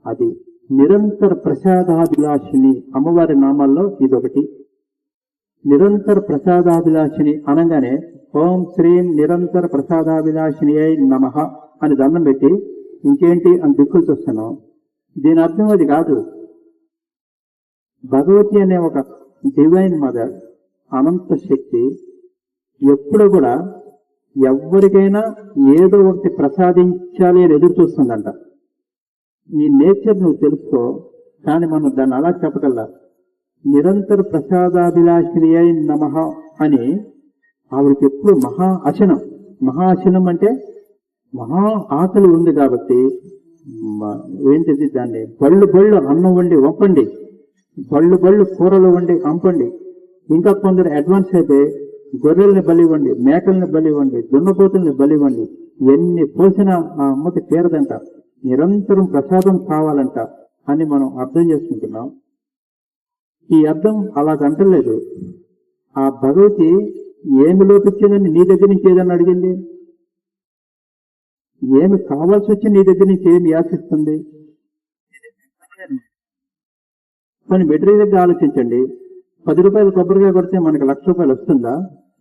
అది నిరంతర ప్రసాదాభిలాషిని అమ్మవారి నామాల్లో ఇదొకటి. నిరంతర ప్రసాదాభిలాషిని అనగానే ఓం శ్రీం నిరంతర ప్రసాదాభిలాషిని అయి నమః అని దండం పెట్టి ఇంకేంటి అని దిక్కులు చూస్తున్నాం. దీని అర్థం అది కాదు. భగవతి అనే ఒక డివైన్ మదర్, అనంత శక్తి ఎప్పుడు కూడా ఎవరికైనా ఏదో ఒకటి ప్రసాదించాలి అని ఎదురు చూస్తుందంట. ఈ నేచర్ నువ్వు తెలుసుకో, కానీ మనం దాన్ని అలా చెప్పగల నిరంతర ప్రసాదాభిలాషిని అయి నమః అని ఆవిడకి ఎప్పుడు మహా అశనం అంటే మహా ఆకలి ఉంది కాబట్టి ఏంటిది దాన్ని బళ్ళు అన్నం వండి వంపండి, బళ్ళు కూరలు వండి అంపండి. ఇంకా కొందరు అడ్వాన్స్ అయితే గొర్రెల్ని బలివ్వండి, మేకల్ని బలివ్వండి, దున్నపోతుల్ని బలివ్వండి. ఎన్ని పోసినా ఆ అమ్మకి తీరదంట. నిరంతరం ప్రసాదం కావాలంట అని మనం అర్థం చేసుకుంటున్నాం. ఈ అర్థం అలాగంటలేదు. ఆ భగవతి ఏమి లోపించిందని నీ దగ్గర నుంచి ఏదన్నా అడిగింది? ఏమి కావాల్సి వచ్చి నీ దగ్గర నుంచి ఏమి యాచిస్తుంది? కొన్ని మెటీరియల్ దగ్గర ఆలోచించండి. 10 రూపాయలు కొబ్బరికాయ కొడితే మనకి ₹1,00,000 వస్తుందా?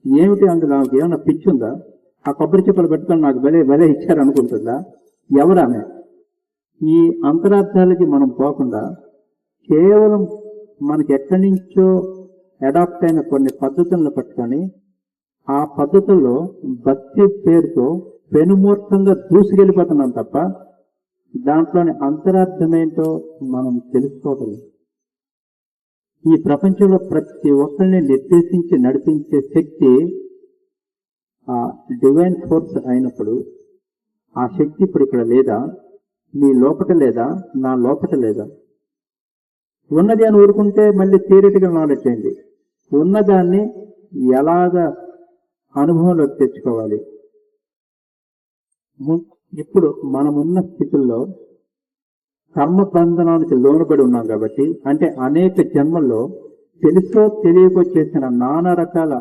ఏమిటి అందులో ఏమన్నా పిచ్చుందా? ఆ కొబ్బరి చెప్పలు పెట్టుకొని నాకు భలే ఇచ్చారు అనుకుంటుందా? ఎవరామె? ఈ అంతరార్థాలకి మనం పోకుండా కేవలం మనకి ఎక్కడి నుంచో అడాప్ట్ అయిన కొన్ని పద్ధతులను పట్టుకొని ఆ పద్ధతుల్లో భక్తి పేరుతో పెనుమూర్ఖంగా దూసుకెళ్ళిపోతున్నాం తప్ప దాంట్లోని అంతరార్థమేంటో మనం తెలుసుకోవటం. ఈ ప్రపంచంలో ప్రతి ఒక్కరిని నిర్దేశించి నడిపించే శక్తి ఆ డివైన్ ఫోర్స్ అయినప్పుడు ఆ శక్తి ఇప్పుడు ఇక్కడ లేదా? మీ లోపట లేదా? నా లోపట లేదా? ఉన్నది అని ఊరుకుంటే మళ్ళీ థియరిటికల్ నాలెడ్జ్ అయింది. ఉన్నదాన్ని ఎలాగ అనుభవంలోకి తెచ్చుకోవాలి? ఇప్పుడు మనమున్న స్థితుల్లో కర్మ బంధనానికి లోనుబడి ఉన్నాం కాబట్టి, అంటే అనేక జన్మల్లో తెలుసో తెలియకో చేసిన నానా రకాల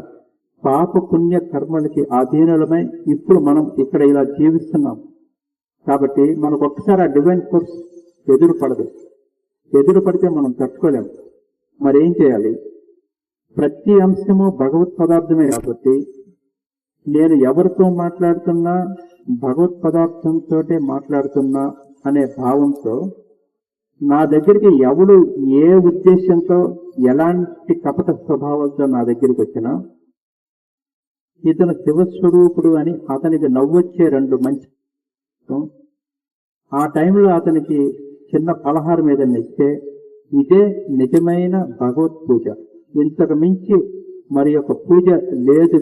పాప పుణ్య కర్మలకి అధీనులమై ఇప్పుడు మనం ఇక్కడ ఇలా జీవిస్తున్నాం. కాబట్టి మనకు ఒక్కసారి ఆ డివైన్ ఫోర్స్ ఎదురు పడితే మనం తట్టుకోలేం. మరేం చేయాలి? ప్రతి అంశము భగవత్ పదార్థమే కాబట్టి నేను ఎవరితో మాట్లాడుతున్నా భగవత్ పదార్థంతో మాట్లాడుతున్నా అనే భావంతో నా దగ్గరికి ఎవడు ఏ ఉద్దేశంతో ఎలాంటి కపట స్వభావంతో నా దగ్గరికి వచ్చినా ఇతను శివస్వరూపుడు అని అతనికి నవ్వొచ్చే 2 మంచి ఆ టైంలో అతనికి చిన్న పలహారం ఏదైనా ఇస్తే ఇదే నిజమైన భగవత్ పూజ. ఇంతకు మించి మరి ఒక పూజ లేదు.